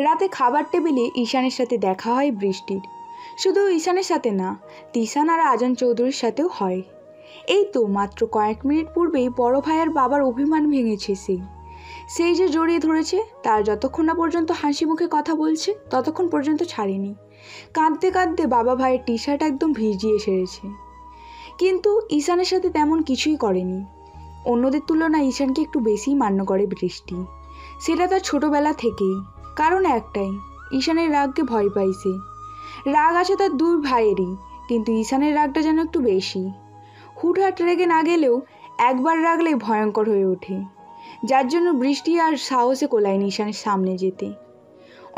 রাতে খাবার টেবিলে ঈশানের সাথে দেখা হয় বৃষ্টির। শুধু ঈশানের সাথে না, তিশান আর আজান চৌধুরীর সাথেও হয়। এই তো মাত্র কয়েক মিনিট পূর্বেই বড় ভাইয়ের বাবার অভিমান ভেঙেছে সেই যে জড়িয়ে ধরেছে, তার যতক্ষণ না পর্যন্ত হাসি মুখে কথা বলছে ততক্ষণ পর্যন্ত ছাড়েনি। কাঁদতে কাঁদতে বাবা ভাইয়ের টি শার্ট একদম ভিজিয়ে সেরেছে। কিন্তু ঈশানের সাথে তেমন কিছুই করেনি। অন্যদের তুলনায় ঈশানকে একটু বেশিই মান্য করে বৃষ্টি। সেটা তার ছোটোবেলা থেকেই। কারণ একটাই, ঈশানের রাগকে ভয় পাইছে। রাগ আছে তার দুই ভাইয়েরই, কিন্তু ঈশানের রাগটা যেন একটু বেশি। হুটহাট রেগে না গেলেও একবার রাগলেই ভয়ঙ্কর হয়ে ওঠে, যার জন্য বৃষ্টি আর সাহসে কোলায়নি ঈশানের সামনে যেতে।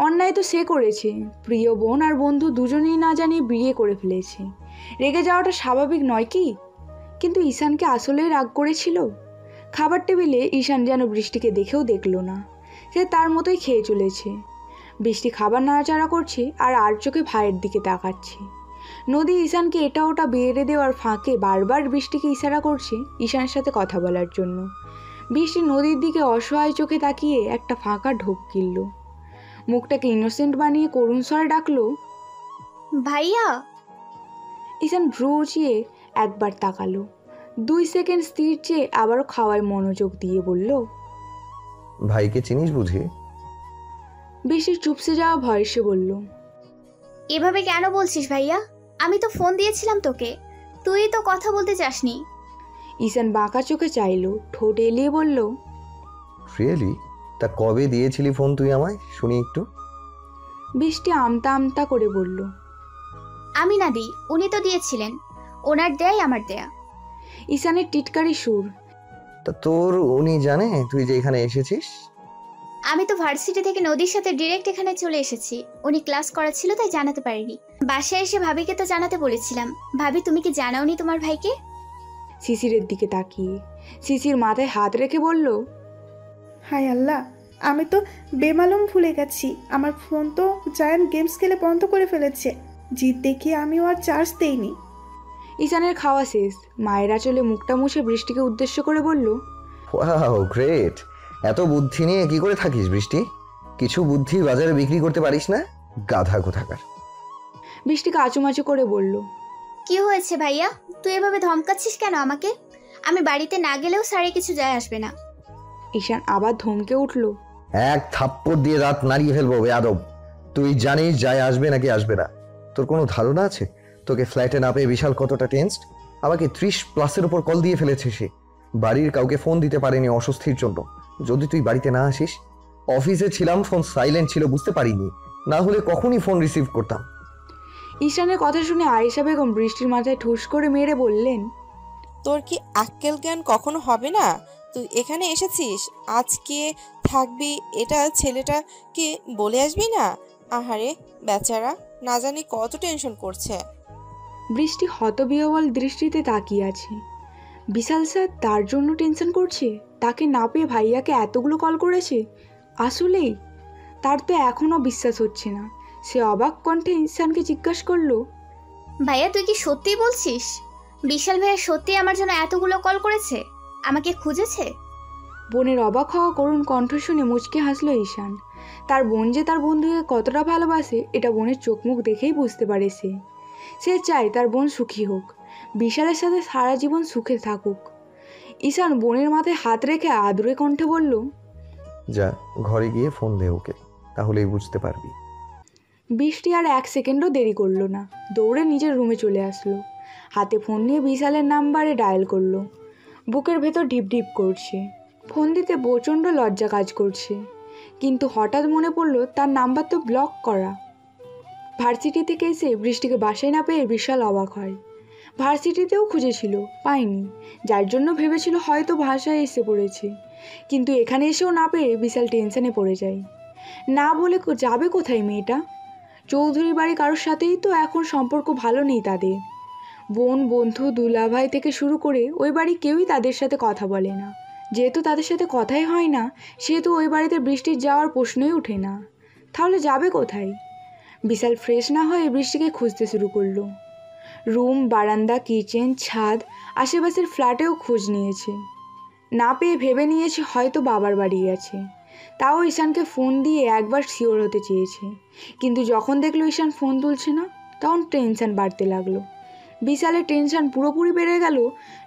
অন্যায় তো সে করেছে, প্রিয় বোন আর বন্ধু দুজনেই না জানিয়ে বিয়ে করে ফেলেছে। রেগে যাওয়াটা স্বাভাবিক নয় কি? কিন্তু ঈশানকে আসলেই রাগ করেছিল? খাবার টেবিলে ঈশান যেন বৃষ্টিকে দেখেও দেখল না, সে তার মতোই খেয়ে চলেছে। বৃষ্টি খাবার নাড়াচাড়া করছে আর চোখে ভাইয়ের দিকে তাকাচ্ছে। নদী ঈশানকে এটা ওটা বেড়ে দেওয়ার ফাঁকে বারবার বৃষ্টিকে ইশারা করছে ঈশানের সাথে কথা বলার জন্য। বৃষ্টি নদীর দিকে অসহায় চোখে তাকিয়ে একটা ফাঁকা ঢোক গিলল। মুখটাকে ইনোসেন্ট বানিয়ে করুণ স্বরে ডাকলো, ভাইয়া। ঈশান ভ্রু উঁচিয়ে একবার তাকালো, 2 সেকেন্ড স্থির চেয়ে আবারও খাওয়ায় মনোযোগ দিয়ে বলল, ভাইকে চিনিস বুঝি? বৃষ্টির চুপসে যাওয়া ভয়েসে বলল, এভাবে কেন বলছিস ভাইয়া? আমি তো ফোন দিয়েছিলাম তোকে, তুই তো কথা বলতে চাসনি। ঈশান বাঁকা চোখে চাইল, ঠোঁট এলিয়ে বলল, রিয়েলি? তা কবে দিয়েছিলি ফোন তুই আমায়, শুনি একটু। বৃষ্টি আমতা আমতা করে বলল, আমি না দিই, উনি তো দিয়েছিলেন। ওনার দেয়াই আমার দেয়া। ঈশানের টিটকারি সুর, তা তোর উনি জানে তুই যে এখানে এসেছিস? আমি তো ভার্সিটি থেকে নদীর সাথে ডিরেক্ট এখানে চলে এসেছি। উনি ক্লাস করাচ্ছিল তাই জানাতে পারিনি। বাসায় এসে ভাবিকে তো জানাতে বলেছিলাম। ভাবি, তুমি কি জানাওনি তোমার ভাইকে? শিশিরের দিকে তাকিয়ে শিশির মাথায় হাত রেখে বলল, হায় আল্লাহ, আমি তো বেমালুম ভুলে গেছি। আমার ফোন তো জায়ান্ট গেমস খেলে বন্ধ করে ফেলেছে। জিদ দেখিয়ে আমিও আর চার্জ দেইনি। ঈশানের খাওয়া শেষ, মায়ের আঁচলে মুখটা মুছে বৃষ্টিকে উদ্দেশ্য করে বলল, ওয়াও গ্রেট! এত বুদ্ধি নিয়ে কি করে থাকিস বৃষ্টি? কিছু বুদ্ধি বাজারে বিক্রি করতে পারিস না? গাধা কোথাকার। বৃষ্টি কাচুমাচু করে বলল, কি হয়েছে ভাইয়া? তুই এভাবে ধমকাচ্ছিস কেন আমাকে? আমি বাড়িতে না গেলেও সারে কিছু যায় আসবে না। ঈশান আবার ধমকে উঠল, এক থাপ্পড় দিয়ে দাঁত নাড়িয়ে ফেলবো বেয়াদব। তুই জানিস যায় আসবে নাকি আসবে না? তোর কোনো ধারণা আছে? তোকে ফ্ল্যাটে না পেয়ে বিশাল কতটা টেনসড। আমাকে 30+ উপর কল দিয়ে ফেলেছে সে। বাড়ির কাউকে ফোন দিতে পারেনি অস্বস্তির জন্য। যদি তুই বাড়িতে না আসিস, অফিসে ছিলাম, ফোন সাইলেন্ট ছিল, বুঝতে পারিনি, না হলে কখনই ফোন রিসিভ করতাম। ঈশানের কথা শুনে আয়েশা বেগম বৃষ্টির মাথায় ঠুস করে মেরে বললেন, তোর কি আক্কেল জ্ঞান কখনো হবে না? তুই এখানে এসেছিস, আজকে থাকবি, এটা ছেলেটাকে বলে আসবি না? আহারে বেচারা, না জানি কত টেনশন করছে। বৃষ্টি হতবিহ্বল দৃষ্টিতে তাকিয়ে আছে। বিশাল স্যার তার জন্য টেনশন করছে? তাকে না পেয়ে ভাইয়াকে এতগুলো কল করেছে? আসলেই? তার তো এখনও বিশ্বাস হচ্ছে না। সে অবাক কণ্ঠে ঈশানকে জিজ্ঞাসা করলো, ভাইয়া, তুই কি সত্যিই বলছিস? বিশাল ভাইয়া সত্যি আমার জন্য এতগুলো কল করেছে? আমাকে খুঁজেছে? বোনের অবাক হওয়া করুণ কণ্ঠ শুনে মুচকে হাসলো ঈশান। তার বোন যে তার বন্ধুকে কতটা ভালোবাসে এটা বোনের চোখ মুখ দেখেই বুঝতে পারে সে চায় তার বোন সুখী হোক, বিশালের সাথে সারা জীবন সুখে থাকুক। ঈশান বোনের মাথায় হাত রেখে আদুরে কণ্ঠে বলল, যা ঘরে গিয়ে ফোন দে ওকে, তাহলেই বুঝতে পারবি। বৃষ্টি আর 1 সেকেন্ডও দেরি করলো না, দৌড়ে নিজের রুমে চলে আসলো। হাতে ফোন নিয়ে বিশালের নাম্বারে ডায়াল করলো। বুকের ভেতর ঢিপ ঢিপ করছে। ফোন দিতে প্রচণ্ড লজ্জা কাজ করছে, কিন্তু হঠাৎ মনে পড়ল তার নাম্বার তো ব্লক করা। ভার্সিটি থেকে এসে বৃষ্টিকে বাসায় না পেয়ে বিশাল অবাক হয়। ভার্সিটিতেও খুঁজেছিল, পায়নি, যার জন্য ভেবেছিল হয়তো বাসায় এসে পড়েছে। কিন্তু এখানে এসেও না পেয়ে বিশাল টেনশনে পড়ে যায়। না বলে যাবে কোথায় মেয়েটা? চৌধুরী বাড়ি কারোর সাথেই তো এখন সম্পর্ক ভালো নেই তাদের। বোন, বন্ধু, দুলাভাই থেকে শুরু করে ওই বাড়ি কেউই তাদের সাথে কথা বলে না। যেহেতু তাদের সাথে কথাই হয় না, সেহেতু ওই বাড়িতে বৃষ্টির যাওয়ার প্রশ্নই ওঠে না। তাহলে যাবে কোথায়? বিশাল ফ্রেশ না হয়ে বৃষ্টিকে খুঁজতে শুরু করলো। রুম, বারান্দা, কিচেন, ছাদ, আশেপাশের ফ্ল্যাটেও খোঁজ নিয়েছে। না পেয়ে ভেবে নিয়েছে হয়তো বাবার বাড়ি গেছে। তাও ঈশানকে ফোন দিয়ে একবার শিওর হতে চেয়েছে, কিন্তু যখন দেখলো ঈশান ফোন তুলছে না তখন টেনশন বাড়তে লাগলো। বিশালের টেনশন পুরোপুরি বেড়ে গেল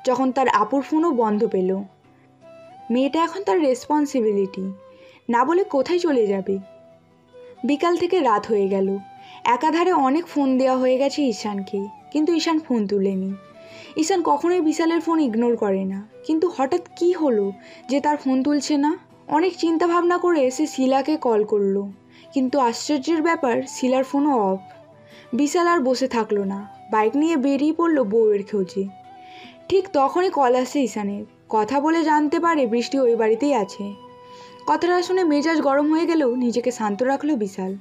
যখন তার আপুর ফোনও বন্ধ পেল। মেয়েটা এখন তার রেসপন্সিবিলিটি, না বলে কোথায় চলে যাবে। বিকাল থেকে রাত হয়ে গেল, একাধারে অনেক ফোন দেওয়া হয়ে গেছে ঈশানকে, কিন্তু ঈশান ফোন তুলেনি। ঈশান কখনোই বিশালের ফোন ইগনোর করে না, কিন্তু হঠাৎ কি হলো যে তার ফোন তুলছে না। অনেক চিন্তা ভাবনা করে সে শিলাকে কল করলো, কিন্তু আশ্চর্যের ব্যাপার শিলার ফোনও অফ। বিশাল আর বসে থাকলো না, বাইক নিয়ে বেরিয়ে পড়লো বউয়ের খোঁজে। ঠিক তখনই কল আসে ঈশানের, কথা বলে জানতে পারে বৃষ্টি ওই বাড়িতেই আছে। কথাটা শুনে মেজাজ গরম হয়ে গেলেও নিজেকে শান্ত রাখলো বিশাল।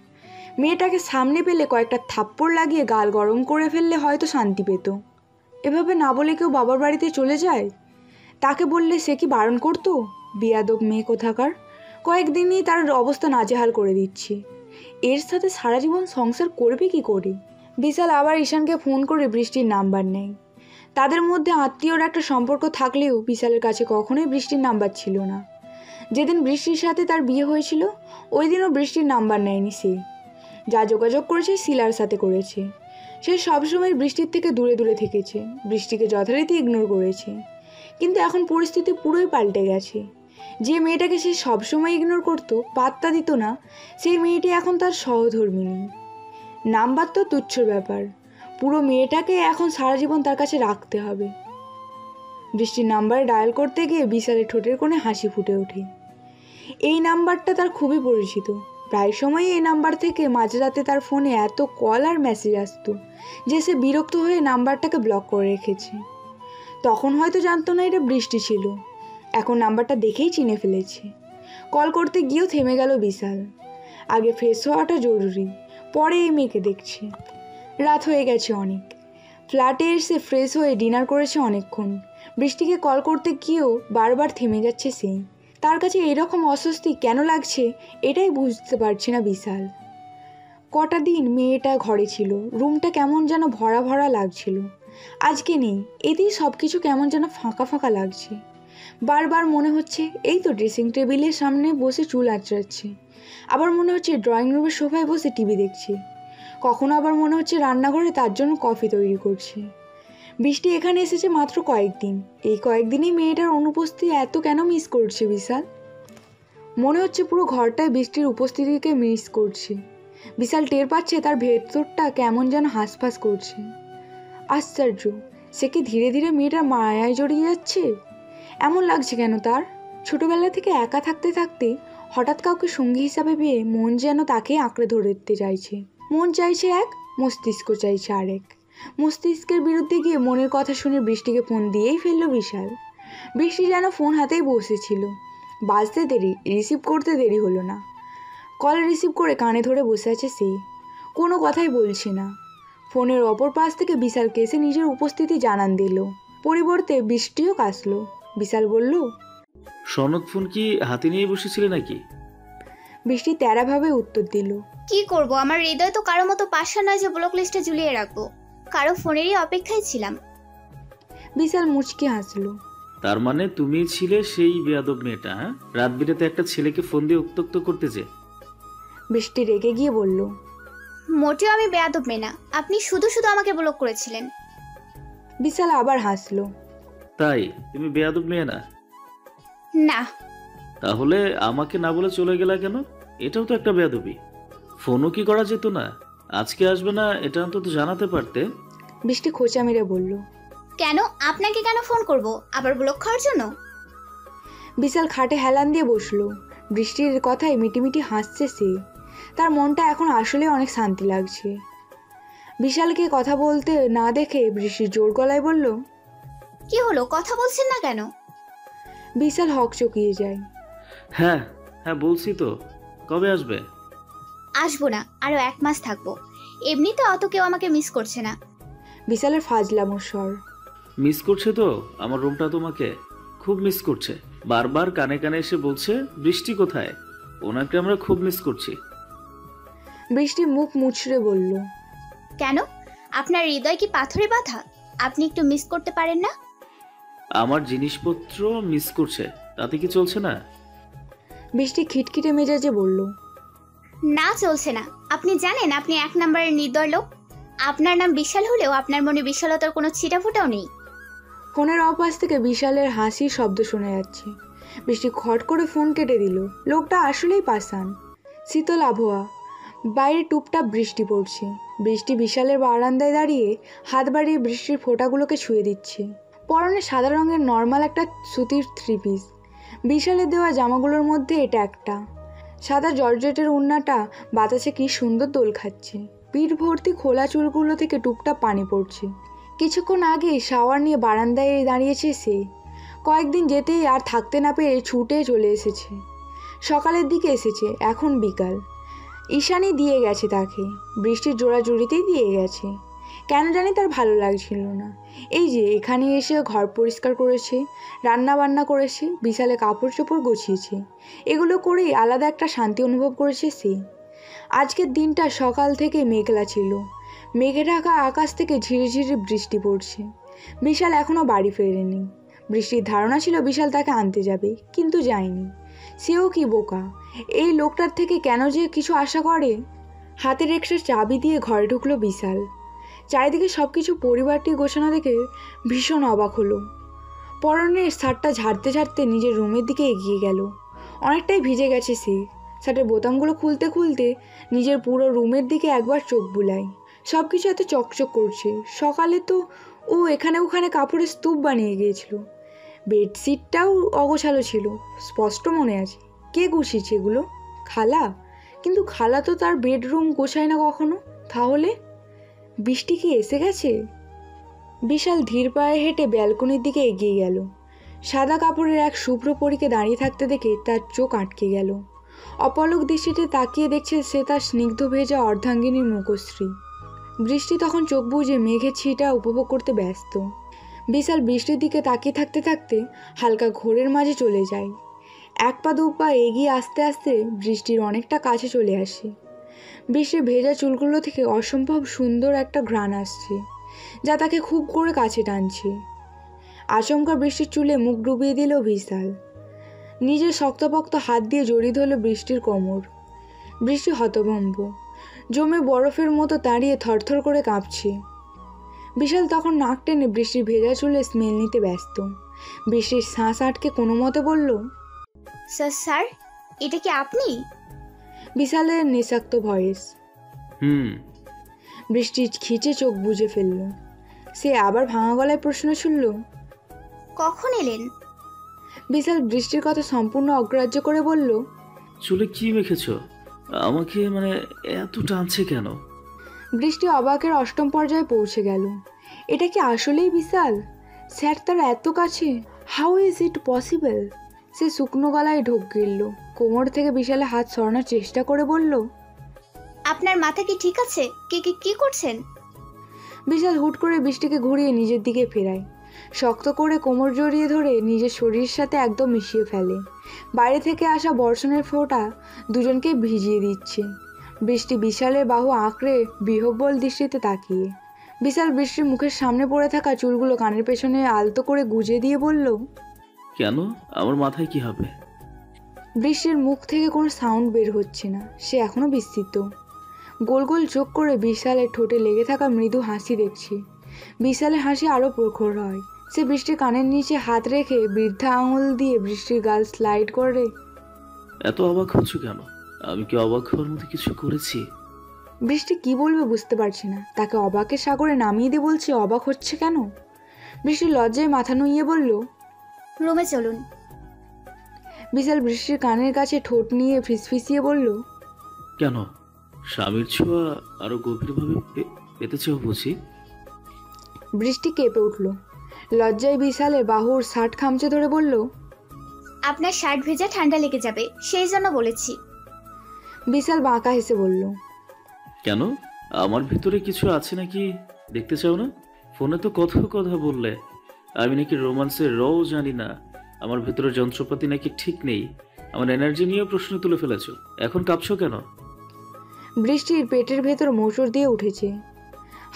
মেয়েটাকে সামনে পেলে কয়েকটা থাপ্পড় লাগিয়ে গাল গরম করে ফেললে হয়তো শান্তি পেত। এভাবে না বলে কেউ বাবার বাড়িতে চলে যায়? তাকে বললে সে কি বারণ করতো? বিয়াদব মেয়ে কোথাকার, কয়েকদিনই তার অবস্থা নাজেহাল করে দিচ্ছে। এর সাথে সারা জীবন সংসার করবে কি করে? বিশাল আবার ঈশানকে ফোন করে বৃষ্টির নাম্বার নেয়। তাদের মধ্যে আত্মীয়র একটা সম্পর্ক থাকলেও বিশালের কাছে কখনোই বৃষ্টির নাম্বার ছিল না। যেদিন বৃষ্টির সাথে তার বিয়ে হয়েছিল ওই দিনও বৃষ্টির নাম্বার নেয়নি সে। যা যোগাযোগ করেছে শিলার সাথে করেছে। সে সবসময় বৃষ্টির থেকে দূরে দূরে থেকেছে, বৃষ্টিকে যথারীতি ইগনোর করেছে। কিন্তু এখন পরিস্থিতি পুরোই পাল্টে গেছে। যে মেয়েটাকে সে সবসময় ইগনোর করতো, পাত্তা দিত না, সেই মেয়েটি এখন তার সহধর্মিণী। নাম্বার তো তুচ্ছ ব্যাপার, পুরো মেয়েটাকে এখন সারা জীবন তার কাছে রাখতে হবে। বৃষ্টির নাম্বারে ডায়াল করতে গিয়ে বিশালের ঠোঁটের কোণে হাসি ফুটে ওঠে। এই নাম্বারটা তার খুবই পরিচিত, প্রায় সময়ই এই নাম্বার থেকে মাঝরাতে তার ফোনে এত কল আর মেসেজ আসতো যে সে বিরক্ত হয়ে নাম্বারটাকে ব্লক করে রেখেছে। তখন হয়তো জানতো না এটা বৃষ্টি ছিল, এখন নাম্বারটা দেখেই চিনে ফেলেছে। কল করতে গিয়েও থেমে গেল বিশাল। আগে ফ্রেশ হওয়াটা জরুরি, পরে এই মেয়েকে দেখছে। রাত হয়ে গেছে অনেক, ফ্ল্যাটে এসে ফ্রেশ হয়ে ডিনার করেছে অনেকক্ষণ। বৃষ্টিকে কল করতে গিয়েও বারবার থেমে যাচ্ছে সেই। তার কাছে এরকম অস্বস্তি কেন লাগছে এটাই বুঝতে পারছে না বিশাল। কটা দিন মেয়েটা ঘরে ছিল, রুমটা কেমন যেন ভরা ভরা লাগছিল। আজকে নেই, এতেই সব কিছু কেমন যেন ফাঁকা ফাঁকা লাগছে। বারবার মনে হচ্ছে এই তো ড্রেসিং টেবিলের সামনে বসে চুল আঁচড়াচ্ছে, আবার মনে হচ্ছে ড্রয়িং রুমের সোফায় বসে টিভি দেখছে, কখনো আবার মনে হচ্ছে রান্নাঘরে তার জন্য কফি তৈরি করছে। বৃষ্টি এখানে এসেছে মাত্র কয়েকদিন, এই কয়েকদিনই মেয়েটার অনুপস্থিতি এত কেন মিস করছে বিশাল? মনে হচ্ছে পুরো ঘরটায় বৃষ্টির উপস্থিতিকে মিস করছে। বিশাল টের পাচ্ছে তার ভেতরটা কেমন যেন হাঁসফাঁস করছে। আশ্চর্য, সে কি ধীরে ধীরে মেয়েটার মায়ায় জড়িয়ে যাচ্ছে? এমন লাগছে কেন তার? ছোটবেলা থেকে একা থাকতে থাকতে হঠাৎ কাউকে সঙ্গী হিসাবে পেয়ে মন যেন তাকে আঁকড়ে ধরতে চাইছে। মন চাইছে এক, মস্তিষ্ক চাইছে আরেক। মস্তিষ্কের বিরুদ্ধে গিয়ে মনের কথা শুনে বৃষ্টিকে ফোন দিয়েই ফেললো বিশাল। বৃষ্টি যেন ফোন হাতেই বসেছিল, বাজতে দেরি, রিসিভ করতে দেরি হলো না। কল রিসিভ করে কানে ধরে বসে আছে সে, কোনো কথাই বলছে না। ফোনের অপর পাশ থেকে বিশালকে এসে নিজের উপস্থিতি জানান দিল, পরিবর্তে বৃষ্টিও কাশলো। বিশাল বলল, সনদ ফোন কি হাতে নিয়ে বসেছিলে নাকি? বৃষ্টি তেড়াভাবে উত্তর দিল, কি করব, আমার হৃদয় তো কারো মতো পাশা নয় যে ব্লক লিস্টে ঝুলিয়ে রাখবো। কারো ফোনেরই অপেক্ষায় ছিলাম। বিশাল মুচকি হাসলো। তার মানে তুমি ছিলে সেই বেয়াদব মেয়েটা? হ্যাঁ, রাত বিরেতে একটা ছেলেকে ফোন দিয়ে উত্ত্যক্ত করতেছে? বৃষ্টি রেগে গিয়ে বলল, মোটেও আমি বেয়াদব মেয়ে না, আপনি শুধু শুধু আমাকে ব্লক করেছিলেন। বিশাল আবার হাসলো। তাই তুমি বেয়াদব মেয়ে না? না। তাহলে আমাকে না বলে চলে গেলা কেন? এটাও তো একটা বেয়াদবি। ফোনও কি করা যেত না? আজকে আসবে না এটা অন্তত জানাতে পারতে। বৃষ্টি খোঁচা মেরে বলল, কেন? আপনাকে কেন ফোন করব? আবার ব্লক খাওয়ার জন্য? বিশাল খাটে হেলান দিয়ে বসলো। বৃষ্টির কথায় মিটিমিটি হাসছে সে। তার মনটা এখন আসলে অনেক শান্তি লাগছে। বিশালকে কথা বলতে না দেখে বৃষ্টি জোর গলায় বলল, কি হলো, কথা বলছেন না কেন? বিশাল হকচকিয়ে যায়। হ্যাঁ হ্যাঁ বলছি তো, কবে আসবে? আসবো না, আরো 1 মাস থাকবো। এমনিতে অত কেউ আমাকে মিস করছে না। বিশালের ফাজলামোর স্বর। মিস করছে তো? আমার রুমটা তোমাকে খুব মিস করছে। বারবার কানে কানে এসে বলছে বৃষ্টি কোথায়, ওনাকে আমরা খুব মিস করছি। বৃষ্টি মুখ মুচড়ে বলল, কেন? আপনার হৃদয় কি পাথরে বাঁধা? আপনি একটু মিস করতে পারেন না? আমার জিনিসপত্র মিস করছে, তাতে কি চলছে না? বৃষ্টি খিটখিটে মেজাজে বলল, না চলছে না। আপনি জানেন আপনি 1 নম্বরের নির্দয় লোক। আপনার নাম বিশাল হলেও আপনার মনে বিশালতার কোনো ছিটাফোঁটাও নেই। ফোনের অপাশ থেকে বিশালের হাসির শব্দ শোনা যাচ্ছে। বৃষ্টি খট করে ফোন কেটে দিল। লোকটা আসলেই পাষাণ। শীতল আবহাওয়া, বাইরে টুপটাপ বৃষ্টি পড়ছে। বৃষ্টি বিশালের বারান্দায় দাঁড়িয়ে হাত বাড়িয়ে বৃষ্টির ফোঁটাগুলোকে ছুঁয়ে দিচ্ছে। পরনে সাদা রঙের নর্মাল একটা সুতির 3 পিস। বিশালের দেওয়া জামাগুলোর মধ্যে এটা একটা। সাদা জর্জেটের ওড়নাটা বাতাসে কি সুন্দর দোল খাচ্ছে। পিঠ ভর্তি খোলা চুলগুলো থেকে টুপটাপ পানি পড়ছে। কিছুক্ষণ আগে শাওয়ার নিয়ে বারান্দায় দাঁড়িয়েছে সে। কয়েকদিন যেতেই আর থাকতে না পেরে ছুটে চলে এসেছে। সকালের দিকে এসেছে, এখন বিকাল। ঈশানি দিয়ে গেছে তাকে, বৃষ্টির জোড়াজুড়িতেই দিয়ে গেছে। কেন জানি তার ভালো লাগছিল না। এই যে এখানে এসে ঘর পরিষ্কার করেছে, রান্না বান্না করেছে, বিশালে কাপড় চোপড় গুছিয়েছে, এগুলো করেই আলাদা একটা শান্তি অনুভব করেছে সে। আজকের দিনটা সকাল থেকে মেঘলা ছিল। মেঘে ঢাকা আকাশ থেকে ঝিরিঝিরি বৃষ্টি পড়ছে। বিশাল এখনও বাড়ি ফেরেনি। বৃষ্টির ধারণা ছিল বিশাল তাকে আনতে যাবে, কিন্তু যায়নি। সেও কি বোকা, এই লোকটার থেকে কেন যে কিছু আশা করে। হাতের রিকশার চাবি দিয়ে ঘরে ঢুকলো বিশাল। চারিদিকে সব কিছু পরিবারটি গোছানো দেখে ভীষণ অবাক হলো। পরনের শার্টটা ঝাড়তে ঝাড়তে নিজের রুমের দিকে এগিয়ে গেল। অনেকটাই ভিজে গেছে সে। শার্টের বোতামগুলো খুলতে খুলতে নিজের পুরো রুমের দিকে একবার চোখ বুলায়। সব কিছু এত চকচক করছে। সকালে তো ও এখানে ওখানে কাপড়ের স্তূপ বানিয়ে গিয়েছিল। বেডশিটটাও অগোছালো ছিল, স্পষ্ট মনে আছে। কে গুছিয়েছে এগুলো? খালা। কিন্তু খালা তো তার বেডরুম গোছায় না কখনো। তাহলে বৃষ্টি কি এসে গেছে? বিশাল ধীর পায়ে হেঁটে ব্যালকনির দিকে এগিয়ে গেল। সাদা কাপড়ের এক শুভ্র পরীকে দাঁড়িয়ে থাকতে দেখে তার চোখ আটকে গেল। অপলক দৃষ্টিতে তাকিয়ে দেখছে সে তার স্নিগ্ধ ভেজা অর্ধাঙ্গিনীর মুখশ্রী। বৃষ্টি তখন চোখ বুজে মেঘের ছিটা উপভোগ করতে ব্যস্ত। বিশাল বৃষ্টির দিকে তাকিয়ে থাকতে থাকতে হালকা ঘোরের মাঝে চলে যায়। 1 পা 2 পা এগিয়ে আস্তে আস্তে বৃষ্টির অনেকটা কাছে চলে আসে। বৃষ্টির ভেজা চুলগুলো থেকে অসম্ভব সুন্দর একটা ঘ্রাণ আসছে, যা তাকে খুব করে কাছে টানছে। আচমকা বৃষ্টির চুলে মুখ ডুবিয়ে দিল বিশাল। নিজের শক্তপোক্ত হাত দিয়ে জড়িয়ে ধরল বৃষ্টির কোমর। বৃষ্টি হতভম্ব, জমে বরফের মতো দাঁড়িয়ে থরথর করে কাঁপছে। বিশাল তখন নাক টেনে বৃষ্টির ভেজা চুলে স্মেল নিতে ব্যস্ত। বৃষ্টির শ্বাস আটকে কোনো মতে বলল, স্যার, এটা কি আপনি? বিশালের নিঃশক্ত ভয়েস। বৃষ্টি খিচে চোখ বুজে ফেলল। সে আবার ভাঙা গলায় প্রশ্ন ছুড়ল, কখন এলেন? বিশাল বৃষ্টির কথা সম্পূর্ণ অগ্রাহ্য করে বলল, চুলে কি মেখেছ? আমাকে মানে এত টানছে কেন? বৃষ্টি অবাকের 8ম পর্যায়ে পৌঁছে গেল। এটা কি আসলেই বিশাল? স্যার তার এত কাছে? How is it possible? সে শুকনো গলায় ঢোক গিলল। কোমর থেকে বিশালে হাত সরানোর চেষ্টা করে বলল, আপনার মাথা কি ঠিক আছে? কি করছেন? বিশাল হুট করে বৃষ্টিকে ঘুরিয়ে নিজের দিকে ফেরায়। শক্ত করে কোমর জড়িয়ে ধরে নিজের শরীরের সাথে একদম মিশিয়ে ফেলে। বাইরে থেকে আসা বর্ষণের ফোঁটা দুজনকে ভিজিয়ে দিচ্ছে। বৃষ্টি বিশালের বাহু আঁকড়ে বিহ্বল দৃষ্টিতে তাকিয়ে। বিশাল বৃষ্টির মুখের সামনে পড়ে থাকা চুলগুলো কানের পেছনে আলতো করে গুজে দিয়ে বলল, কেন? আমার মাথায় কি হবে? বৃষ্টির মুখ থেকে কোনো সাউন্ড বের হচ্ছে না। সে এখনও বিস্মিত। গোল গোল চোখ করে বিশালের ঠোঁটে লেগে থাকা মৃদু হাসি দেখছে। বিশালের হাসি আরও প্রখর হয়। সে বৃষ্টির কানের নিচে হাত রেখে বৃদ্ধা আঙুল দিয়ে বৃষ্টির গাল স্লাইড করে। এত অবাক হচ্ছ কেন? আমি কি অবাক হওয়ার মতো কিছু করেছি? বৃষ্টি কি বলবে বুঝতে পারছে না। তাকে অবাকের সাগরে নামিয়ে দিয়ে বলছে অবাক হচ্ছে কেন। বৃষ্টি লজ্জায় মাথা নুইয়ে বলল, রুমে চলুন। বিশাল বৃষ্টির কানের কাছে ঠোঁট নিয়ে ফিসফিসিয়ে বলল, কেন? স্বামীর ছোঁয়া আরো গভীরভাবে পেতে চাও বুঝি? বৃষ্টি কেঁপে উঠল। লজ্জায় বিশালের বাহুর শার্ট খামচে ধরে বলল, আপনার শার্ট ভেজা ঠান্ডা লেগে যাবে, সেই জন্য বলেছি। বিশাল বাঁকা হেসে বলল, কেন? আমার ভিতরে কিছু আছে নাকি দেখতে চাও না? ফোনে তো কথা বললে আমি নাকি রোমান্সের রও জানি না। আমার ভিতরে যন্ত্রপাতি নাকি ঠিক নেই। আমার এনার্জি নিয়েও প্রশ্ন তুলে ফেলেছো। এখন কাঁপছো কেন? বৃষ্টির পেটের ভেতর মোচড় দিয়ে উঠেছে।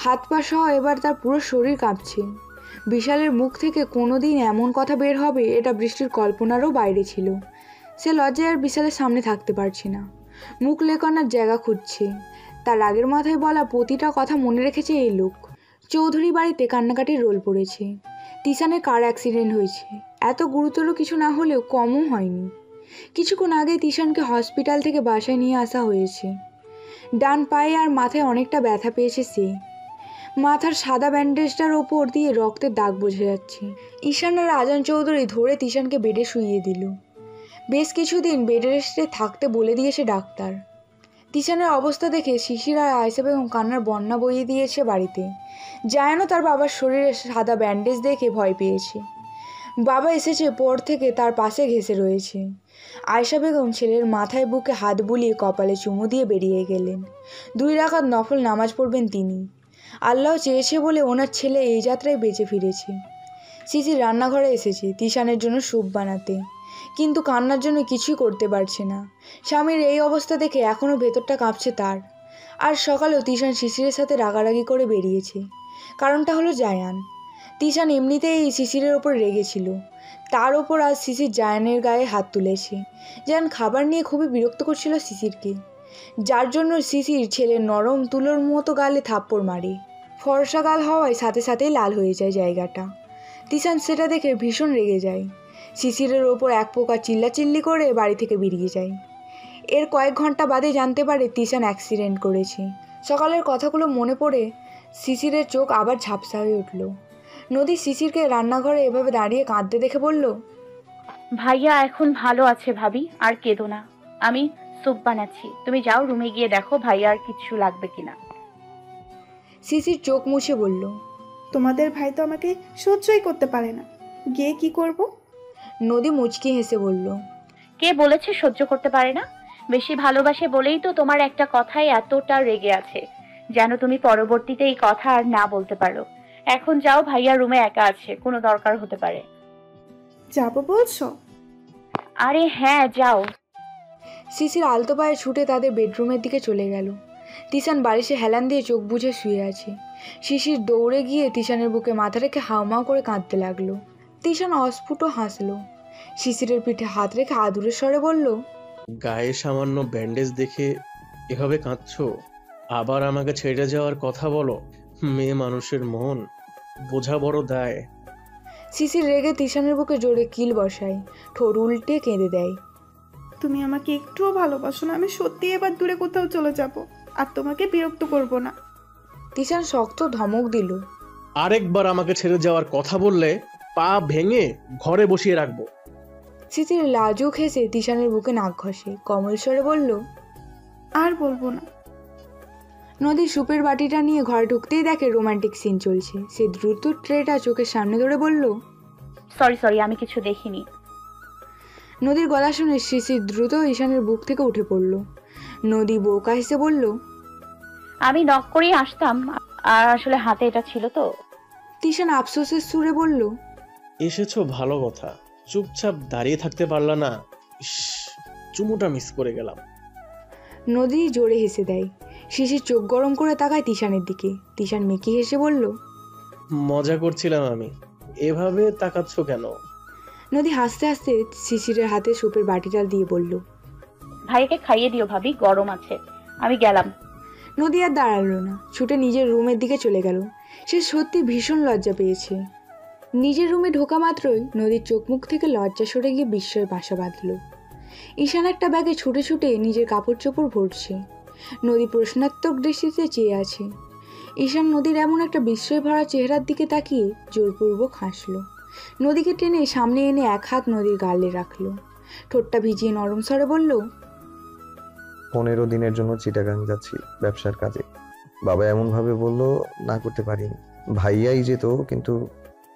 হাত পা সহ এবার তার পুরো শরীর কাঁপছে। বিশালের মুখ থেকে কোনোদিন এমন কথা বের হবে এটা বৃষ্টির কল্পনারও বাইরে ছিল। সে লজ্জায় আর বিশালের সামনে থাকতে পারছে না, মুখ লেকানোর জায়গা খুঁজছে। তার রাগের মাথায় বলা প্রতিটা কথা মনে রেখেছে এই লোক। চৌধুরী বাড়িতে কান্নাকাটির রোল পড়েছে। তিশানের কার অ্যাক্সিডেন্ট হয়েছে, এত গুরুতর কিছু না হলেও কমও হয়নি। কিছুক্ষণ আগে তিশানকে হসপিটাল থেকে বাসায় নিয়ে আসা হয়েছে। ডান পায়ে আর মাথায় অনেকটা ব্যথা পেয়েছে সে। মাথার সাদা ব্যান্ডেজটার ওপর দিয়ে রক্তের দাগ বোঝা যাচ্ছে। ঈশান আর আজান চৌধুরী ধরে তিশানকে বেডে শুইয়ে দিল। বেশ কিছুদিন বেড রেস্টে থাকতে বলে দিয়েছে ডাক্তার। তিশানের অবস্থা দেখে শিশির আর আয়েশা বেগম কান্নার বন্যা বইয়ে দিয়েছে বাড়িতে। জায়ানও তার বাবার শরীরে সাদা ব্যান্ডেজ দেখে ভয় পেয়েছে। বাবা এসেছে পর থেকে তার পাশে ঘেঁষে রয়েছে। আয়েশা বেগম ছেলের মাথায় বুকে হাত বুলিয়ে কপালে চুমু দিয়ে বেরিয়ে গেলেন। 2 রাকাত নফল নামাজ পড়বেন তিনি। আল্লাহ চেয়েছে বলে ওনার ছেলে এই যাত্রায় বেঁচে ফিরেছে। শিশির রান্নাঘরে এসেছে তিশানের জন্য স্যুপ বানাতে, কিন্তু কান্নার জন্য কিছুই করতে পারছে না। স্বামীর এই অবস্থা দেখে এখনও ভেতরটা কাঁপছে তার। আর সকালেও তিশান শিশিরের সাথে রাগারাগি করে বেরিয়েছে। কারণটা হলো জায়ান। তিশান এমনিতেই শিশিরের ওপর রেগেছিল, তার ওপর আজ শিশির জায়ানের গায়ে হাত তুলেছে। জায়ান খাবার নিয়ে খুবই বিরক্ত করছিল শিশিরকে, যার জন্য শিশির ছেলের নরম তুলোর মতো গালে থাপ্পড় মারে। ফর্সা গাল হওয়ায় সাথে সাথেই লাল হয়ে যায় জায়গাটা। তিশান সেটা দেখে ভীষণ রেগে যায়। শিশিরের ওপর এক প্রকার চিল্লাচিল্লি করে বাড়ি থেকে বেরিয়ে যায়। এর কয়েক ঘন্টা বাদে জানতে পারে তিশান অ্যাক্সিডেন্ট করেছে। সকালের কথাগুলো মনে পড়ে শিশিরের চোখ আবার ঝাপসা হয়ে উঠল। নদী শিশিরকে রান্নাঘরে এভাবে দাঁড়িয়ে কাঁদতে দেখে বলল, ভাইয়া এখন ভালো আছে ভাবি, আর কেঁদো না। আমি স্যুপ বানাচ্ছি, তুমি যাও রুমে গিয়ে দেখো ভাইয়া আর কিছু লাগবে কিনা। শিশির চোখ মুছে বলল, তোমাদের ভাই তো আমাকে সহ্যই করতে পারে না, গিয়ে কি করব? নদী মুচকি হেসে বলল, কে বলেছে সহ্য করতে পারে না? বেশি ভালোবাসে বলেই তো তোমার একটা কথায় এতটা রেগে আছে, যেন তুমি পরবর্তীতে এই কথা আর না বলতে পারো। এখন যাও, ভাইয়া রুমে একা আছে, কোনো দরকার হতে পারে। যাবো বলছো? আরে হ্যাঁ যাও। শিশির আলতো পায়ে ছুটে তাদের বেডরুমের দিকে চলে গেল। তিশান বালিশে হেলান দিয়ে চোখ বুজে শুয়ে আছে। শিশির দৌড়ে গিয়ে তিশানের বুকে মাথা রেখে হাউমাউ করে কাঁদতে লাগলো। তিশান অস্ফুট হাসলো। শিশিরের পিঠে হাত রেখে আদুরের স্বরে বলল, গায়ে সামান্য ব্যান্ডেজ দেখে এভাবে কাঁদছো? আবার আমাকে ছেড়ে যাওয়ার কথা বলো? মেয়ে মানুষের মন বোঝা বড় দায়। শিশির রেগে তিশানের বুকে জোরে কিল বসায়, ঠোঁট উল্টে কেঁদে দেয়। তুমি আমাকে একটুও ভালোবাসো না, আমি সত্যি এবার দূরে কোথাও চলে যাব, আর তোমাকে বিরক্ত করব না। তিশান শক্ত ধমক দিল, আরেকবার আমাকে ছেড়ে যাওয়ার কথা বললে পা ভেঙে ঘরে বসিয়ে রাখবো। শিশির লাজুক হেসে তিশানের বুকে নাক ঘষে কমল স্বরে বলল, আর বলবো না। নদী সুপের বাটিটা নিয়ে ঘরে ঢুকতেই দেখে রোমান্টিক সিন চলছে। সে দ্রুত ট্রেটা চোখের সামনে ধরে বলল, সরি আমি কিছু দেখিনি। নদীর গলা শুনে শিশির দ্রুত ঈশানের বুক থেকে উঠে পড়ল। নদী বোকা হেসে বলল, আমি নক করেই আসতাম, আর আসলে হাতে এটা ছিল তো। তিশান আফসোসের সুরে বলল, এসেছো ভালো কথা, চুপচাপ দাঁড়িয়ে থাকতে পারলা না। ইস, চুমুটা মিস করে গেলাম। নদী জোরে হেসে দেয়। শিশির চোখ গরম করে তাকায় তিশানের দিকে। তিশান মেকি হেসে বলল, মজা করছিলাম আমি, এভাবে তাকাচ্ছ কেন? নদী হাসতে হাসতে শিশিরের হাতে সুপের বাটিটা দিয়ে বলল, ভাইয়াকে খাইয়ে দিও ভাবি, গরম আছে। আমি গেলাম। নদী আর দাঁড়ালো না, ছুটে নিজের রুমের দিকে চলে গেল। সে সত্যি ভীষণ লজ্জা পেয়েছে। নিজের রুমে ঢোকা মাত্রই নদীর চোখ মুখ থেকে লজ্জা সরে গিয়ে বিস্ময়ের বাসা বাঁধল। ঈশান একটা ব্যাগে ছুটে ছুটে নিজের কাপড় চোপড় ভরছে। নদী প্রশ্নাত্মক দৃষ্টিতে চেয়ে আছে। ঈশান নদীর এমন একটা বিস্ময় ভরা চেহারার দিকে তাকিয়ে জোরপূর্বক হাসলো। নদীকে টেনে সামনে এনে এক হাত নদীর গালে রাখলো। ঠোঁটটা ভিজিয়ে নরম স্বরে বলল, 15 দিনের জন্য চিটাগাং যাচ্ছি ব্যবসার কাজে। বাবা এমনভাবে বলল, না করতে পারিনি। ভাইয়াই যেত, কিন্তু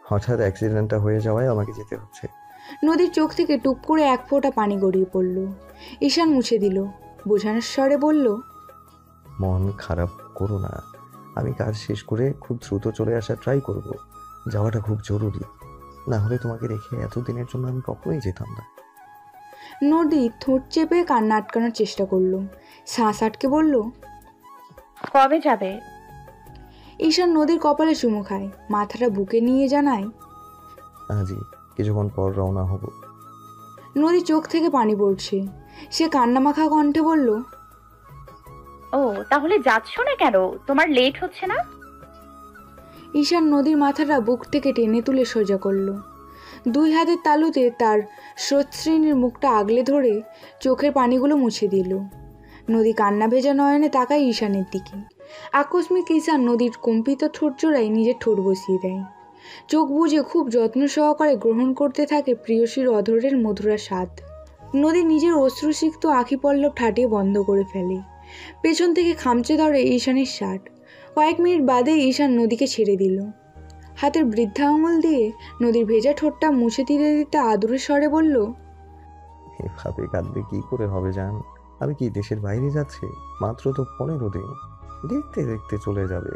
হঠাৎ অ্যাক্সিডেন্টটা হয়ে যাওয়ায় আমাকে যেতে হচ্ছে। নদীর চোখ থেকে টুপ করে এক ফোঁটা পানি গড়িয়ে পড়ল। ঈশান মুছে দিল, বোঝানোর স্বরে বলল, মন খারাপ করো না, আমি কাজ শেষ করে খুব দ্রুত চলে আসার ট্রাই করব। যাওয়াটা খুব জরুরি, না হলে তোমাকে রেখে এতদিনের জন্য আমি কখনোই যেতাম না। নদী ঠোঁট চেপে কান্না আটকানোর চেষ্টা করলো। শ্বাস আটকে বলল, কবে যাবে? ঈশান নদীর কপালে চুমু খায়, মাথাটা বুকে নিয়ে জানায়, আজই কিছুক্ষণ পর রওনা হব। নদী চোখ থেকে পানি পড়ছে। সে কান্নামাখা কণ্ঠে বলল, ও তাহলে যাচ্ছ না কেন? তোমার লেট হচ্ছে না? ঈশান নদীর মাথাটা বুক থেকে টেনে তুলে সোজা করলো। 2 হাতের তালুতে তার শ্রোতশ্রেণীর মুখটা আগলে ধরে চোখের পানিগুলো মুছে দিল। নদী কান্না ভেজা নয়নে তাকায় ঈশানের দিকে। আকস্মিক ঈশান নদীর কম্পিত ঠোঁট জোড়ায় নিজের ঠোঁট বসিয়ে দেয়। চোখ বুজে খুব যত্ন সহকারে গ্রহণ করতে থাকে প্রিয়সীর অধরের মধুরা স্বাদ। নদী নিজের অশ্রুসিক্ত আখি পল্লব ঠাটিয়ে বন্ধ করে ফেলে। পেছন থেকে খামচে ধরে ঈশানের শার্ট। কয়েক মিনিট বাদে ঈশান নদীকে ছেড়ে দিল। হাতের বৃদ্ধা আঙুল দিয়ে নদীর ভেজা ঠোঁটটা মুছে দিতে দিতে আদুরে স্বরে বলল, এভাবে কাঁদবে কি করে হবে জান? আমি কি দেশের বাইরে যাচ্ছি? মাত্র তো 15 দিন, দেখতে দেখতে চলে যাবে।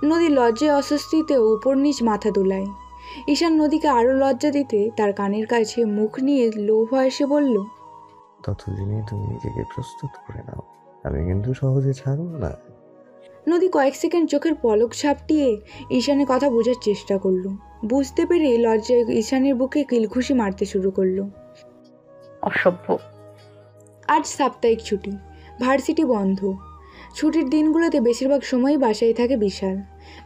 নদী লজ্জায় অস্বস্তিতে উপর নিচ মাথা দোলায়। ঈশান নদীকে আরও লজ্জা দিতে তার কানের কাছে মুখ নিয়ে লো ভয়েসে বলল, ততদিনে তুমি নিজেকে প্রস্তুত করে নাও, আমি কিন্তু সহজে ছাড়ব না। নদী কয়েক সেকেন্ড চোখের পলক ঝাপটিয়ে ঈশানের কথা বোঝার চেষ্টা করলো। বুঝতে পেরে লজ্জায় ঈশানের বুকে কিলঘুষি মারতে শুরু করলো। অসভ্য। আজ সাপ্তাহিক ছুটি, ভার্সিটি বন্ধ। ছুটির দিনগুলোতে বেশিরভাগ সময়ই বাসায় থাকে বিশাল।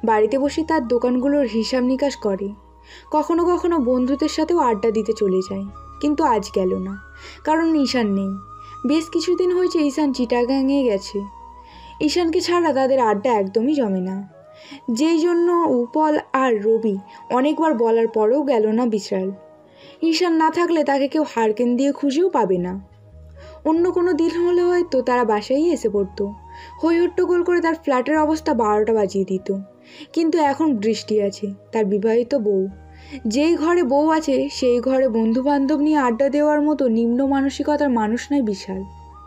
বাড়িতে বসে তার দোকানগুলোর হিসাব নিকাশ করে। কখনো কখনো বন্ধুদের সাথেও আড্ডা দিতে চলে যায়, কিন্তু আজ গেল না, কারণ ঈশান নেই। বেশ কিছুদিন হয়েছে ঈশান চিটাগাংয়ে গেছে। ঈশানকে ছাড়া তাদের আড্ডা একদমই জমে না, যেই জন্য উপল আর রবি অনেকবার বলার পরেও গেল না বিশাল। ঈশান না থাকলে তাকে কেউ হারকেন দিয়ে খুঁজেও পাবে না। অন্য কোনো দিন হলে হয়তো তারা বাসায়ই এসে পড়তো, হই হট্টগোল করে তার ফ্ল্যাটের অবস্থা 12টা বাজিয়ে দিত। কিন্তু এখন বৃষ্টি আছে, তার বিবাহিত বউ। যেই ঘরে বউ আছে সেই ঘরে বন্ধু বান্ধব নিয়ে আড্ডা দেওয়ার মতো নিম্ন মানসিকতার মানুষ নয় বিশাল।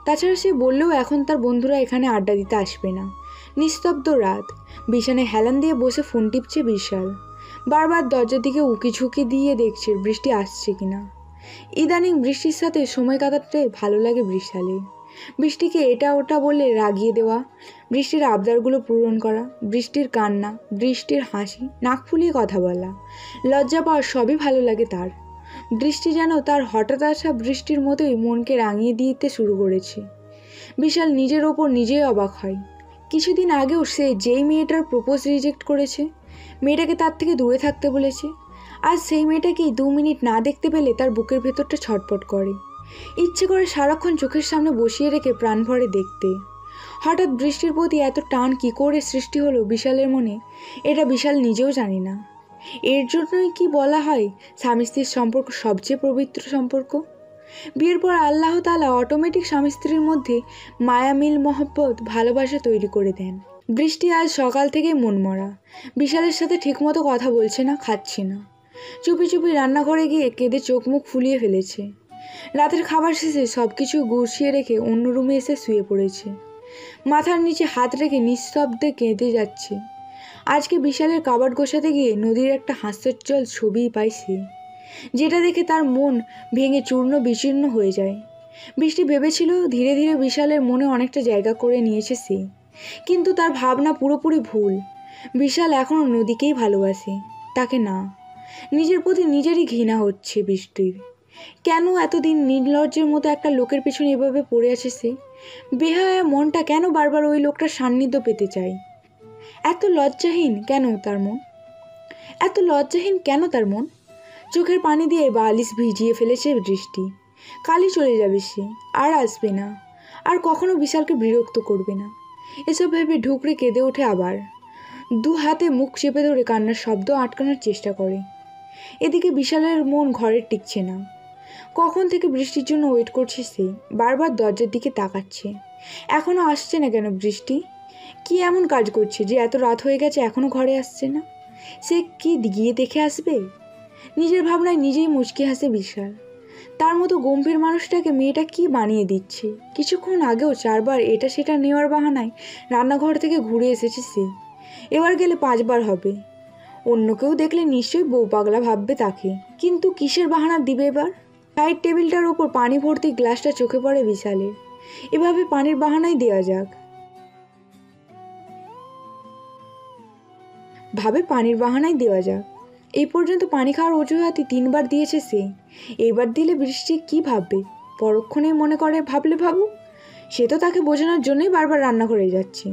তাছাড়া সে বললেও এখন তার বন্ধুরা এখানে আড্ডা দিতে আসবে না। নিস্তব্ধ রাত, বিছানায় হেলান দিয়ে বসে ফোন টিপছে বিশাল। বারবার দরজার দিকে উকি ঝুঁকি দিয়ে দেখছে বৃষ্টি আসছে কিনা। ইদানিং বৃষ্টির সাথে সময় কাটাতে ভালো লাগে বিশালের। বৃষ্টিকে এটা ওটা বলে রাগিয়ে দেওয়া, বৃষ্টির আবদারগুলো পূরণ করা, বৃষ্টির কান্না, বৃষ্টির হাসি, নাক ফুলিয়ে কথা বলা, লজ্জা পাওয়া সবই ভালো লাগে তার। বৃষ্টি যেন তার হঠাৎ আসা বৃষ্টির মতোই মনকে রাঙিয়ে দিতে শুরু করেছে। বিশাল নিজের ওপর নিজেই অবাক হয়। কিছুদিন আগেও সে যেই মেয়েটার প্রপোজ রিজেক্ট করেছে, মেয়েটাকে তার থেকে দূরে থাকতে বলেছে, আজ সেই মেয়েটাকেই 2 মিনিট না দেখতে পেলে তার বুকের ভেতরটা ছটফট করে। ইচ্ছে করে সারাক্ষণ চোখের সামনে বসিয়ে রেখে প্রাণ ভরে দেখতে। হঠাৎ বৃষ্টির প্রতি এত টান কী করে সৃষ্টি হলো বিশালের মনে, এটা বিশাল নিজেও জানি না। এর জন্যই কি বলা হয় স্বামী স্ত্রীর সম্পর্ক সবচেয়ে পবিত্র সম্পর্ক। বিয়ের পর আল্লাহ তাআলা অটোমেটিক স্বামী স্ত্রীর মধ্যে মায়া, মিল, মহব্বত, ভালোবাসা তৈরি করে দেন। বৃষ্টি আজ সকাল থেকেই মনমরা। বিশালের সাথে ঠিকমতো কথা বলছে না, খাচ্ছে না। চুপি চুপি রান্নাঘরে গিয়ে কেঁদে চোখ মুখ ফুলিয়ে ফেলেছে। রাতের খাবার শেষে সব কিছু গুছিয়ে রেখে অন্য রুমে এসে শুয়ে পড়েছে। মাথার নিচে হাত রেখে নিঃশব্দে কেঁদে যাচ্ছে। আজকে বিশালের কাবাড গোছাতে গিয়ে নদীর একটা হাস্যোজ্জ্বল ছবি পায় সে, যেটা দেখে তার মন ভেঙে চূর্ণ বিচূর্ণ হয়ে যায়। বৃষ্টি ভেবেছিল ধীরে ধীরে বিশালের মনে অনেকটা জায়গা করে নিয়েছে সে, কিন্তু তার ভাবনা পুরোপুরি ভুল। বিশাল এখনও নদীকেই ভালোবাসে, তাকে না। নিজের প্রতি নিজেরই ঘৃণা হচ্ছে বৃষ্টির। কেন এতদিন নির্লজ্জের মতো একটা লোকের পেছনে এভাবে পড়ে আছে সে? বেহায়া মনটা কেন বারবার ওই লোকটার সান্নিধ্য পেতে চায়? এত লজ্জাহীন কেন তার মন? এত লজ্জাহীন কেন তার মন? চোখের পানি দিয়ে বালিশ ভিজিয়ে ফেলেছে বৃষ্টি। কালই চলে যাবে সে, আর আসবে না, আর কখনো বিশালকে বিরক্ত করবে না। এসব ভেবে ঢুকরে কেঁদে ওঠে আবার। 2 হাতে মুখ চেপে ধরে কান্নার শব্দ আটকানোর চেষ্টা করে। এদিকে বিশালের মন ঘরে টিকছে না। কখন থেকে বৃষ্টির জন্য ওয়েট করছে সে, বারবার দরজার দিকে তাকাচ্ছে। এখনও আসছে না কেন বৃষ্টি? কি এমন কাজ করছে যে এত রাত হয়ে গেছে এখনও ঘরে আসছে না? সে কি গিয়ে দেখে আসবে? নিজের ভাবনায় নিজেই মুচকি হাসে বিশাল। তার মতো গম্ভীর মানুষটাকে মেয়েটা কি বানিয়ে দিচ্ছে। কিছুক্ষণ আগেও 4 বার এটা সেটা নেওয়ার বাহানায় রান্নাঘর থেকে ঘুরে এসেছে সে। এবার গেলে 5 বার হবে। অন্য কেউ দেখলে নিশ্চয়ই বউ পাগলা ভাববে তাকে, কিন্তু কিসের বাহানা দিবে এবার? সাইড টেবিলটার ওপর পানি ভর্তি গ্লাসটা চোখে পড়ে বিশালের। এভাবে পানির বাহানাই দেওয়া যাক, ভাবে পানির বাহানাই দেওয়া যাক। এই পর্যন্ত পানি খাওয়ার অজুহাতে 3বার দিয়েছে সে। এইবার দিলে বৃষ্টি কি ভাববে? পরক্ষণেই মনে করে ভাবলে ভাবুক, সে তো তাকে বোঝানোর জন্যই বারবার রান্না করে যাচ্ছে।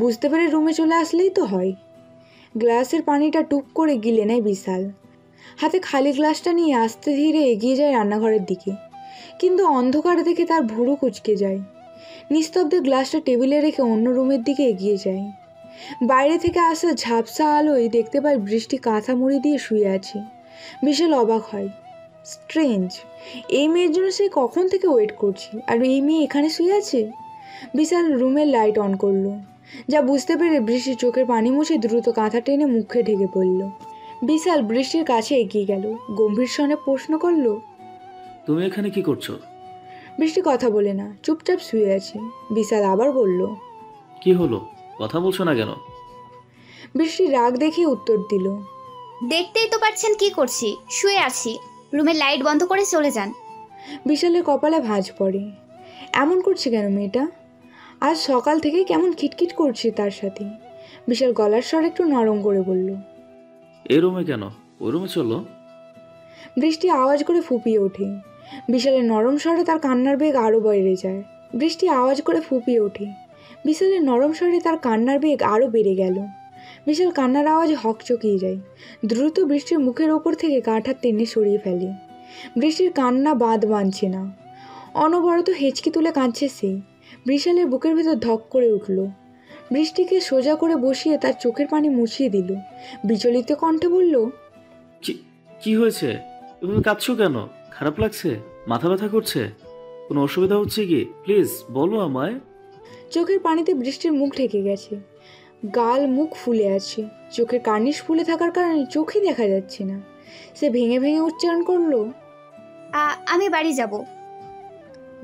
বুঝতে পেরে রুমে চলে আসলেই তো হয়। গ্লাসের পানিটা টুক করে গিলে নেয় বিশাল। হাতে খালি গ্লাসটা নিয়ে আস্তে ধীরে এগিয়ে যায় রান্নাঘরের দিকে, কিন্তু অন্ধকার দেখে তার ভুরু কুঁচকে যায়। নিস্তব্ধে গ্লাসটা টেবিলে রেখে অন্য রুমের দিকে এগিয়ে যায়। বাইরে থেকে আসা ঝাপসা আলোয় দেখতে পায় বৃষ্টি কাঁথা মুড়ি দিয়ে শুয়ে আছে। বিশাল অবাক হয়। স্ট্রেঞ্জ, এই মেয়ের জন্য সে কখন থেকে ওয়েট করছে, আর এই মেয়ে এখানে শুয়ে আছে। বিশাল রুমের লাইট অন করলো, যা বুঝতে পেরে বৃষ্টির চোখের পানি মুছে দ্রুত কাঁথা টেনে মুখে ঢেকে পড়ল। বিশাল বৃষ্টির কাছে এগিয়ে গেল, গম্ভীর স্বরে প্রশ্ন করলো, তুমি এখানে কি করছো? বৃষ্টি কথা বলে না, চুপচাপ শুয়ে আছে। বিশাল আবার বলল, কি হলো, কথা বলছো না কেন? বৃষ্টি রাগ দেখিয়ে উত্তর দিল, দেখতেই তো পাচ্ছেন কি করছি, শুয়ে আছি। রুমের লাইট বন্ধ করে চলে যান। বিশালের কপালে ভাঁজ পড়ে। এমন করছে কেন মেয়েটা? আজ সকাল থেকেই কেমন খিটখিট করছে তার সাথে। বিশাল গলার স্বর একটু নরম করে বলল, এই রুমে কেন? ওই রুমে চলো। বৃষ্টি আওয়াজ করে ফুপিয়ে ওঠে। বিশালের নরম স্বরে তার কান্নার বেগ আরও বেড়ে যায়। বৃষ্টি আওয়াজ করে ফুপিয়ে ওঠে। বিশালের নরম স্বরে তার কান্নার বেগ আরও বেড়ে গেল। বিশাল কান্নার আওয়াজে হকচকিয়ে যায়। দ্রুত বৃষ্টির মুখের ওপর থেকে কাঁটা টেনে সরিয়ে ফেলে। বৃষ্টির কান্না বাঁধ বাঁধছে না, অনবরত হেঁচকি তুলে কাঁদছে সে। বিশালের বুকের ভেতর ধক করে উঠল। বৃষ্টিকে সোজা করে বসিয়ে তার চোখের পানি মুছিয়ে দিল। বিচলিত কণ্ঠে বলল, কি হয়েছে? এভাবে কাঁদছো কেন? খারাপ লাগছে? মাথা ব্যথা করছে? কোনো অসুবিধা হচ্ছে কি? প্লিজ বলো আমায়। চোখের পানিতে বৃষ্টির মুখ ঢেকে গেছে। গাল মুখ ফুলে আছে। চোখের কার্নিশ ফুলে থাকার কারণে চোখই দেখা যাচ্ছে না। সে ভেঙে ভেঙে উচ্চারণ করলো, আমি বাড়ি যাব।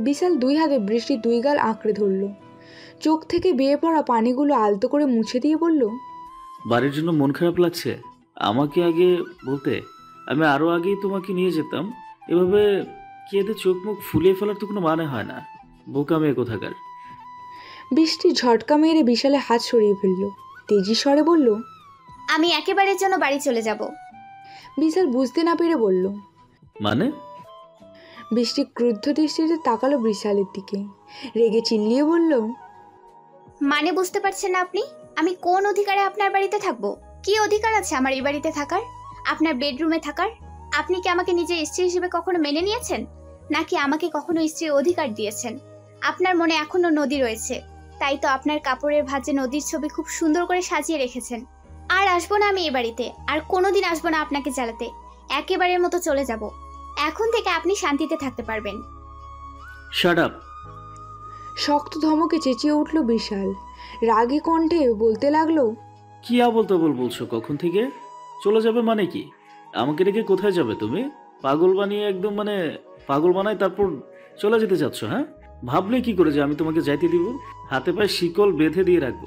বিশাল 2 হাতে বৃষ্টির 2 গাল আঁকড়ে ধরল। চোখ থেকে বেয়ে পড়া পানিগুলো আলতো করে মুছে দিয়ে বলল, বাড়ির জন্য মন খারাপ লাগছে? আমাকে আগে বলতে, আমি আরো আগেই তোমাকে নিয়ে যেতাম। এভাবে কেঁদে চোখ মুখ ফুলিয়ে ফেলার তো কোনো মানে হয় না। বোকা মেয়ে কোথাকার। বৃষ্টি ঝটকা মেরে বিশালে হাত সরিয়ে ফেলল। তেজি স্বরে বলল, আমি একেবারের জন্য বাড়ি চলে যাব। বিশাল বুঝতে না পেরে বলল, মানে? বৃষ্টি ক্রুদ্ধ দৃষ্টিতে তাকালো বিশালের দিকে, রেগে চিল্লিয়ে বলল, মানে বুঝতে পারছেন না আপনি? আমি কোন অধিকারে আপনার বাড়িতে থাকবো? কি অধিকার আছে আমার এই বাড়িতে থাকার, আপনার বেডরুমে থাকার? আপনি কি আমাকে নিজের স্ত্রী হিসেবে কখনো মেনে নিয়েছেন, নাকি আমাকে কখনো স্ত্রীর অধিকার দিয়েছেন? আপনার মনে এখনো নদী রয়েছে, তাই তো আপনার কাপড়ের ভাঁজে নদীর ছবি খুব সুন্দর করে সাজিয়ে রেখেছেন। আর আসবো না আমি এই বাড়িতে, আর কোনোদিন আসবো না আপনাকে জ্বালাতে। একেবারের মতো চলে যাব। এখন থেকে আপনি শান্তিতে থাকতে পারবেন। Shut up. শক্ত ধমকে চেঁচিয়ে উঠল বিশাল। রাগী কণ্ঠে বলতে লাগলো, কি আবল তাবল বলছো? কখন থেকে চলে যাবে মানে কি? আমাকে রেখে কোথায় যাবে তুমি? পাগল বানিয়ে একদম পাগল বানায় তারপর চলে যেতে চাচ্ছ? হ্যাঁ, ভাবলে কি করে যে আমি তোমাকে যাইতে দিব? হাতে পায়ে শিকল বেঁধে দিয়ে রাখবো।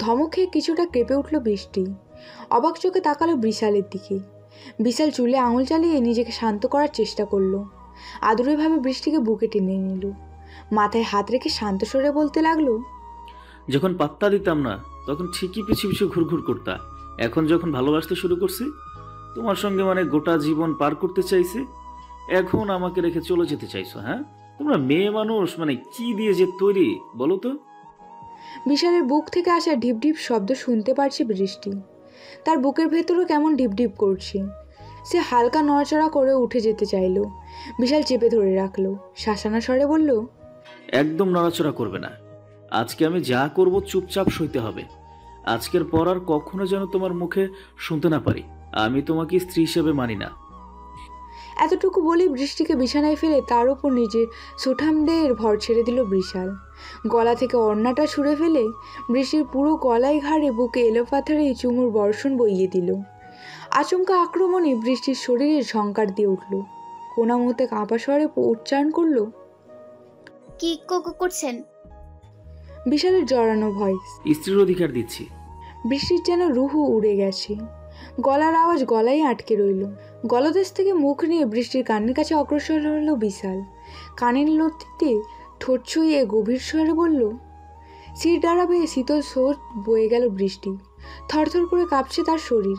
ধমক খেয়ে কিছুটা কেঁপে উঠল বৃষ্টি। অবাক চোখে তাকালো বিশালের দিকে। বিশাল চুলে আঙুল চালিয়ে নিজেকে শান্ত করার চেষ্টা করলো। আদুরেভাবে বৃষ্টিকে বুকে টেনে নিল। মাথায় হাত রেখে শান্ত স্বরে বলতে লাগলো, যখন পাত্তা দিতাম না তখন ঠিকই পিছু পিছু ঘুরঘুর করতা। এখন যখন ভালোবাসতে শুরু করছি, তোমার সঙ্গে গোটা জীবন পার করতে চাইছি, এখন আমাকে রেখে চলে যেতে চাইছো? হ্যাঁ, তোমরা মেয়ে মানুষ কি দিয়ে যে তৈরি বলো তো? বিশালের বুক থেকে আসা ঢিপ ঢিপ শব্দ শুনতে পারছে বৃষ্টি। তার বুকের ভেতরও কেমন ঢিপ ঢিপ করছে। সে হালকা নড়াচড়া করে উঠে যেতে চাইল। বিশাল চেপে ধরে রাখলো। শাসানা স্বরে বলল, একদম নড়াচড়া করবে না। আজকে আমি যা করব চুপচাপ সইতে হবে। আজকের পর আর কখনো যেন তোমার মুখে শুনতে না পারি আমি তোমাকে স্ত্রী হিসেবে মানি না। এতটুকু বলেই বৃষ্টিকে বিছানায় ফেলে তার উপর নিজের সুঠাম দেহের ভর ছেড়ে দিল বিশাল। গলা থেকে ওড়নাটা ছুঁড়ে ফেলে বৃষ্টির পুরো গলায় ঘাড়ে বুকে এলোপাথারে চুমুর বর্ষণ বইয়ে দিল। আচমকা আক্রমণে বৃষ্টির শরীরে ঝংকার দিয়ে উঠল। কোনা মুহূর্তে কাঁপা স্বরে উচ্চারণ করলো, কি করছেন? বিশালের জড়ানো ভয়েস। স্ত্রীর অধিকার দিচ্ছি। বৃষ্টির যেন রুহু উড়ে গেছে। গলার আওয়াজ গলায় আটকে রইল। গলদেশ থেকে মুখ নিয়ে বৃষ্টির কানের কাছে অগ্রসর হলো বিশাল। কানের লতিতে ঠোঁট ছুঁয়ে গভীর স্বরে বলল, সিট দ্বারা বেয়ে শীতল স্রোত বয়ে গেল বৃষ্টি। থরথর করে কাঁপছে তার শরীর।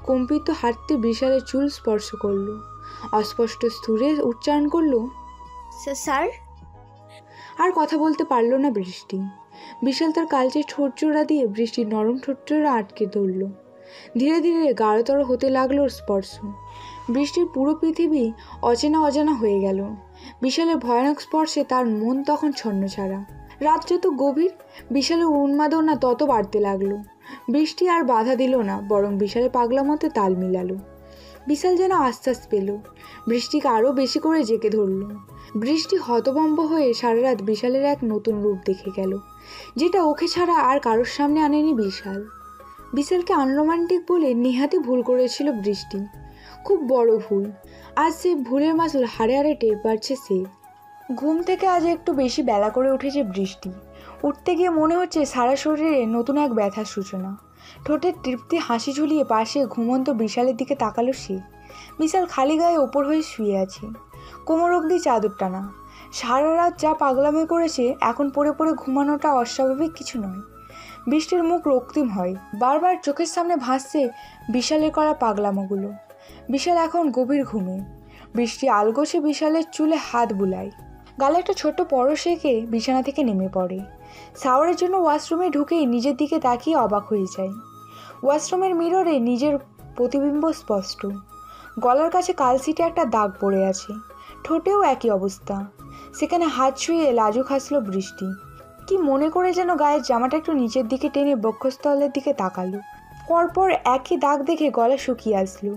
কম্পিত হাতটি বিশালের চুল স্পর্শ করলো। অস্পষ্ট সুরে উচ্চারণ করলো, স্যার। আর কথা বলতে পারল না বৃষ্টি। বিশাল তার কালচে ঠোঁটজোড়া দিয়ে বৃষ্টির নরম ঠোঁটজোড়া আটকে ধরল। ধীরে ধীরে গাঢ়তর হতে লাগলো স্পর্শ। বৃষ্টির পুরো পৃথিবী অচেনা অজানা হয়ে গেল। বিশালের ভয়ানক স্পর্শে তার মন তখন ছন্নছাড়া। রাত যত গভীর, বিশালের উন্মাদনা তত বাড়তে লাগলো। বৃষ্টি আর বাধা দিল না, বরং বিশালের পাগলামতে তাল মিলালো। বিশাল যেন আশ্বাস পেল। বৃষ্টিকে আরও বেশি করে জেঁকে ধরল। বৃষ্টি হতভম্ব হয়ে সারা রাত বিশালের এক নতুন রূপ দেখে গেল, যেটা ওকে ছাড়া আর কারোর সামনে আনেনি বিশাল। বিশালকে আনরোমান্টিক বলে নেহাতি ভুল করেছিল বৃষ্টি, খুব বড় ভুল। আজ সেই ভুলের মাসুল হাড়ে হাড়ে টের পাচ্ছে সে। ঘুম থেকে আজ একটু বেশি বেলা করে উঠেছে বৃষ্টি। উঠতে গিয়ে মনে হচ্ছে সারা শরীরে নতুন এক ব্যথার সূচনা। ঠোঁটের তৃপ্তি হাসি ঝুলিয়ে পাশে ঘুমন্ত বিশালের দিকে তাকালো সে। বিশাল খালি গায়ে ওপর হয়ে শুয়ে আছে, কোমর অবধি চাদর টানা। সারা রাত যা পাগলামি করেছে, এখন পড়ে পড়ে ঘুমানোটা অস্বাভাবিক কিছু নয়। বৃষ্টির মুখ রক্তিম হয়, বারবার চোখের সামনে ভাসছে বিশালের করা পাগলামোগুলো। বিশাল এখন গভীর ঘুমে। বৃষ্টি আলগোছে বিশালের চুলে হাত বুলায়, গালে একটা ছোট্ট পরশ এঁকে বিছানা থেকে নেমে পড়ে। শাওয়ারের জন্য ওয়াশরুমে ঢুকেই নিজের দিকে তাকিয়ে অবাক হয়ে যায়। ওয়াশরুমের মিররে নিজের প্রতিবিম্ব স্পষ্ট। গলার কাছে কালশিটে একটা দাগ পড়ে আছে, ঠোঁটেও একই অবস্থা। সেখানে হাত ছুঁয়ে লাজুক হাসলো বৃষ্টি। কি মনে করে যেন গায়ের জামাটা একটু নিচের দিকে টেনে বক্ষস্থলের দিকে তাকালো। পরপর একই দাগ দেখে গলা শুকিয়ে আসলো।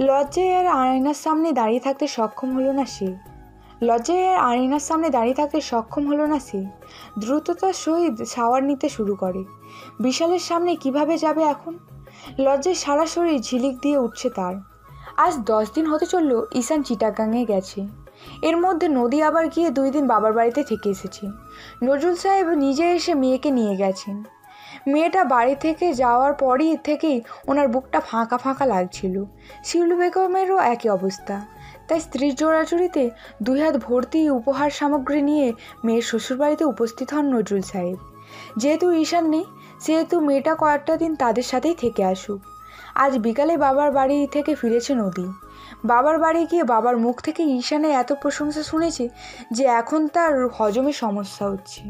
লজ্জায় আর আয়নার সামনে দাঁড়িয়ে থাকতে সক্ষম হলো না সে। দ্রুততার সহিত শাওয়ার নিতে শুরু করে। বিশালের সামনে কিভাবে যাবে এখন? লজ্জায় সারা শরীর ঝিলিক দিয়ে উঠছে তার। আজ 10 দিন হতে চলল ঈশান চিটাগাংয়ে গেছে। এর মধ্যে নদী আবার গিয়ে 2 দিন বাবার বাড়িতে থেকে এসেছে। নজরুল সাহেব নিজে এসে মেয়েকে নিয়ে গেছেন। মেয়েটা বাড়ি থেকে যাওয়ার পরই থেকেই ওনার বুকটা ফাঁকা ফাঁকা লাগছিল। শিউলি বেগমেরও একই অবস্থা। তাই স্ত্রীর জোড়াজুড়িতে 2 হাত ভর্তি উপহার সামগ্রী নিয়ে মেয়ের শ্বশুরবাড়িতে উপস্থিত হন নজরুল সাহেব। যেহেতু ঈশান নেই, সেহেতু মেয়েটা কয়েকটা দিন তাদের সাথেই থেকে আসুক। আজ বিকালে বাবার বাড়ি থেকে ফিরেছে নদী। বাবার বাড়ি গিয়ে বাবার মুখ থেকে ঈশানের এত প্রশংসা শুনেছে যে এখন তার হজমে সমস্যা হচ্ছে।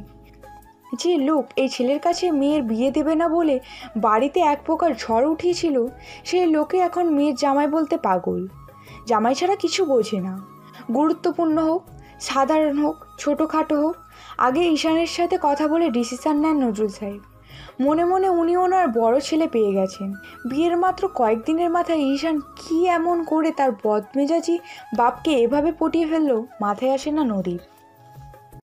যে লোক এই ছেলের কাছে মেয়ের বিয়ে দেবে না বলে বাড়িতে এক প্রকার ঝড় উঠিয়েছিল, সেই লোকে এখন মেয়ের জামাই বলতে পাগল। জামাই ছাড়া কিছু বোঝে না। গুরুত্বপূর্ণ হোক, সাধারণ হোক, ছোটোখাটো হোক, আগে ঈশানের সাথে কথা বলে ডিসিশন নেন নজরুল সাহেব। মনে মনে উনি ওনার বড় ছেলে পেয়ে গেছেন। বিয়ের মাত্র কয়েকদিনের মাথায় ঈশান কি এমন করে তার বদমেজাজি বাপকে এভাবে পটিয়ে ফেললো, মাথায় আসে না নদীর।